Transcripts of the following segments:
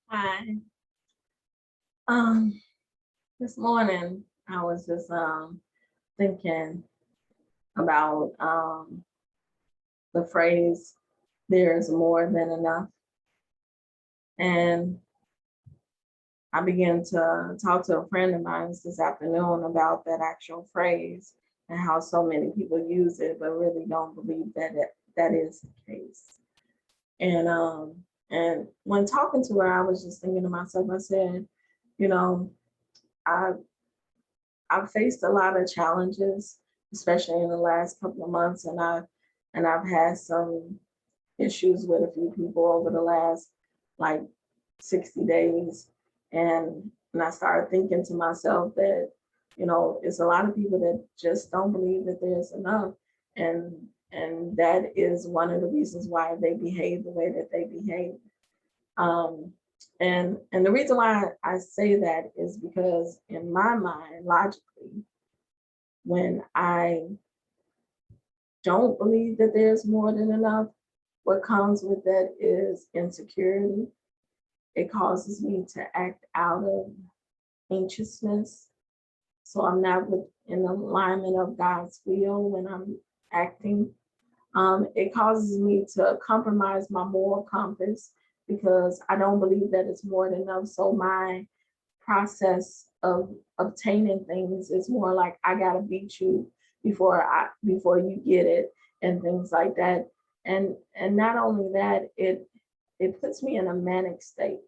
Hi. Um, this morning I was just thinking about the phrase "there's more than enough," and I began to talk to a friend of mine this afternoon about that actual phrase and how so many people use it, but really don't believe that is the case. And when talking to her, I was just thinking to myself. I said, you know, I I've faced a lot of challenges, especially in the last couple of months, and I've had some issues with a few people over the last like 60 days. And I started thinking to myself that, it's a lot of people that just don't believe that there's enough. And that is one of the reasons why they behave the way that they behave. Um, and the reason why I say that is because in my mind, logically, when I don't believe that there's more than enough, what comes with that is insecurity. It causes me to act out of anxiousness. So I'm not in alignment of God's will when I'm acting. It causes me to compromise my moral compass because I don't believe that it's more than enough. So my process of obtaining things is more like I gotta beat you before you get it and things like that. And not only that, it puts me in a manic state.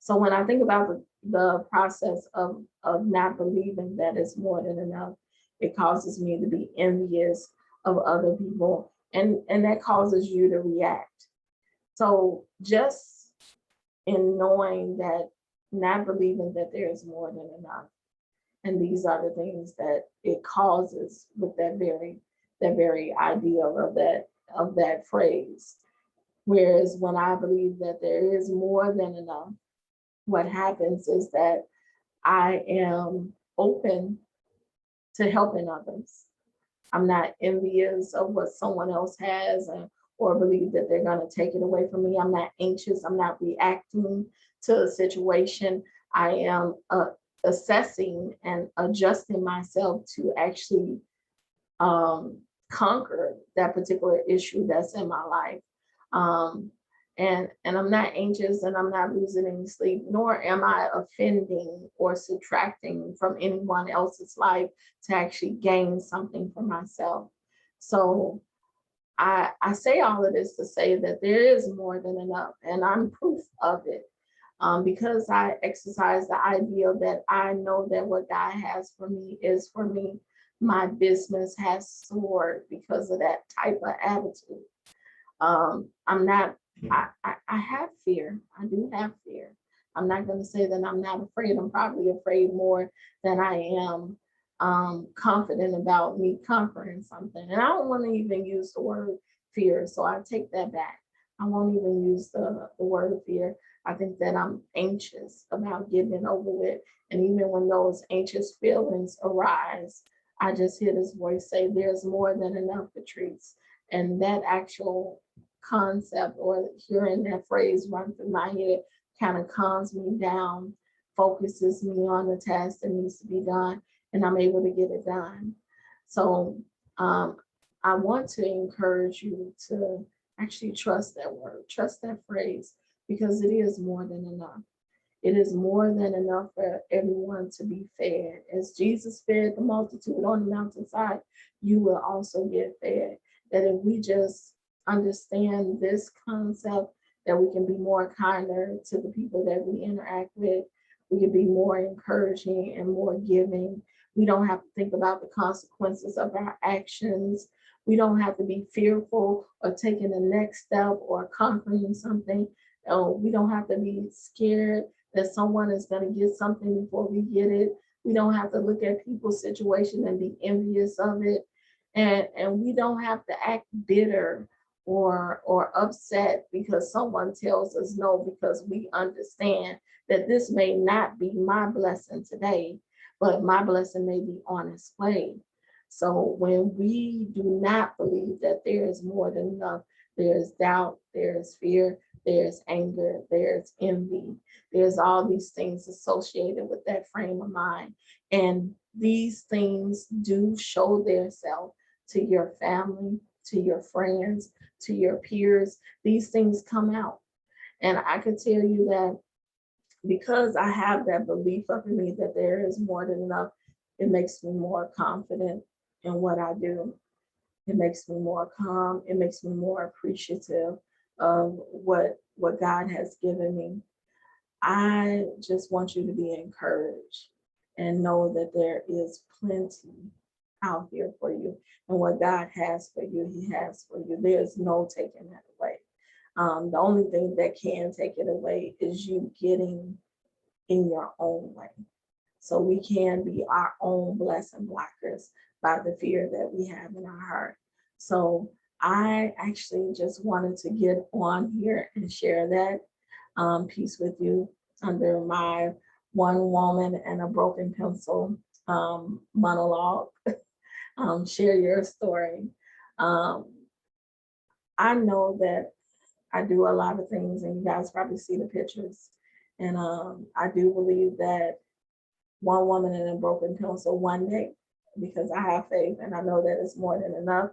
So when I think about the process of not believing that it's more than enough, it causes me to be envious of other people, and that causes you to react. So just in knowing that, not believing that there is more than enough, and these are the things that it causes with that very ideal of that phrase. Whereas when I believe that there is more than enough, what happens is that I am open to helping others. I'm not envious of what someone else has, or believe that they're going to take it away from me. I'm not anxious. I'm not reacting to a situation. I am assessing and adjusting myself to actually um, conquer that particular issue that's in my life. Um, and I'm not anxious, and I'm not losing any sleep, nor am I offending or subtracting from anyone else's life to actually gain something for myself. So I say all of this to say that there is more than enough, and I'm proof of it. Because I exercise the idea that I know that what God has for me is for me. My business has soared because of that type of attitude. I'm not, I have fear. I do have fear. I'm not going to say that I'm not afraid. I'm probably afraid more than I am confident about me conquering something. And I don't want to even use the word fear. So I take that back. I won't even use the word of fear. I think that I'm anxious about getting it over with. And even when those anxious feelings arise, I just hear this voice say, there's more than enough, Patrice. And that actual concept, or hearing that phrase run through my head, kind of calms me down, focuses me on the task that needs to be done, and I'm able to get it done. So um, I want to encourage you to actually trust that word, trust that phrase, because it is more than enough. It is more than enough for everyone to be fed. As Jesus fed the multitude on the mountainside, you will also get fed. That if we just understand this concept, that we can be more kinder to the people that we interact with, we can be more encouraging and more giving. We don't have to think about the consequences of our actions. We don't have to be fearful of taking the next step or conquering something. We don't have to be scared that someone is going to get something before we get it. We don't have to look at people's situation and be envious of it. And we don't have to act bitter or upset because someone tells us no, because we understand that this may not be my blessing today, but my blessing may be on its way. So when we do not believe that there is more than enough, there is doubt, there is fear, there's anger, there's envy, there's all these things associated with that frame of mind. And these things do show themselves to your family, to your friends, to your peers. These things come out. And I can tell you that because I have that belief of me that there is more than enough, it makes me more confident in what I do. It makes me more calm. It makes me more appreciative of what God has given me. I just want you to be encouraged and know that there is plenty out here for you. And what God has for you, He has for you. There's no taking that away. The only thing that can take it away is you getting in your own way. So we can be our own blessing blockers by the fear that we have in our heart. So I actually just wanted to get on here and share that piece with you under my One Woman and a Broken Pencil monologue. Share your story. Um, I know that I do a lot of things, and you guys probably see the pictures. And I do believe that one woman and a broken pencil one day, because I have faith and I know that it's more than enough,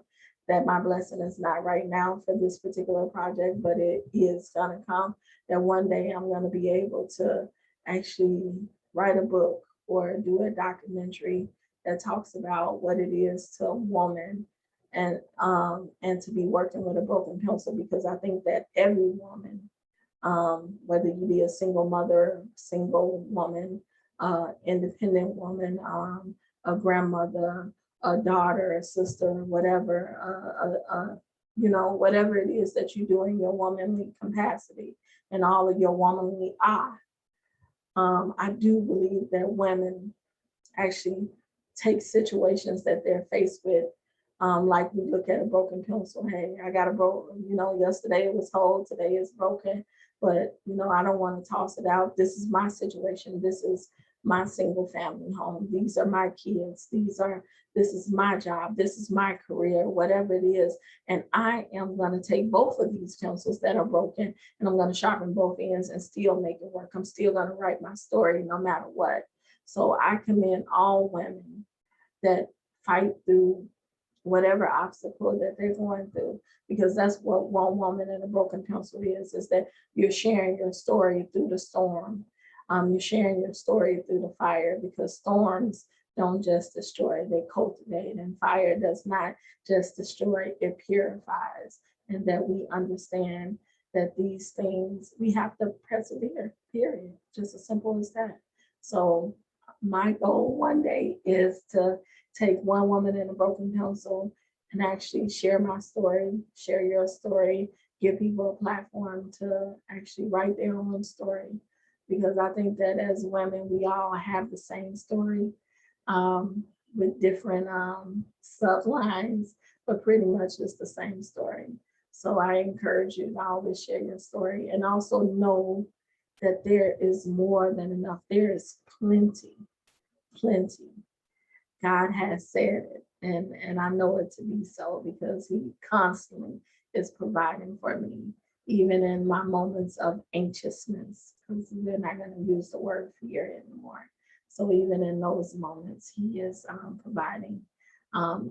that my blessing is not right now for this particular project, but it is gonna come, that one day I'm gonna be able to actually write a book or do a documentary that talks about what it is to a woman and to be working with a broken pencil, because I think that every woman, whether you be a single mother, single woman, independent woman, a grandmother, a daughter, a sister, whatever, whatever it is that you do in your womanly capacity and all of your womanly I do believe that women actually take situations that they're faced with. Like we look at a broken pencil. Hey, I got a broken, yesterday it was whole, today it's broken, but I don't want to toss it out. This is my situation. This is my single family home. These are my kids. This is my job. This is my career, whatever it is. And I am going to take both of these pencils that are broken and I'm going to sharpen both ends and still make it work. I'm still going to write my story no matter what. So I commend all women that fight through whatever obstacle that they're going through, because that's what One Woman and a Broken Pencil is that you're sharing your story through the storm. You're sharing your story through the fire, because storms don't just destroy, they cultivate, and fire does not just destroy, it purifies. And that we understand that these things, we have to persevere, period. Just as simple as that. So my goal one day is to take One Woman and a Broken Pencil and actually share my story, share your story, give people a platform to actually write their own story. Because I think that as women, we all have the same story with different sublines, but pretty much it's the same story. So I encourage you to always share your story and also know that there is more than enough. There is plenty, plenty. God has said it, and I know it to be so because He constantly is providing for me, even in my moments of anxiousness, because we're not going to use the word fear anymore. So even in those moments, He is providing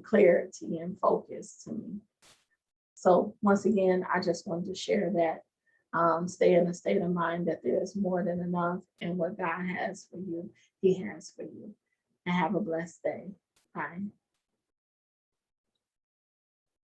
clarity and focus to me. So once again, I just wanted to share that. Stay in a state of mind that there is more than enough, and what God has for you, He has for you. And have a blessed day. Bye.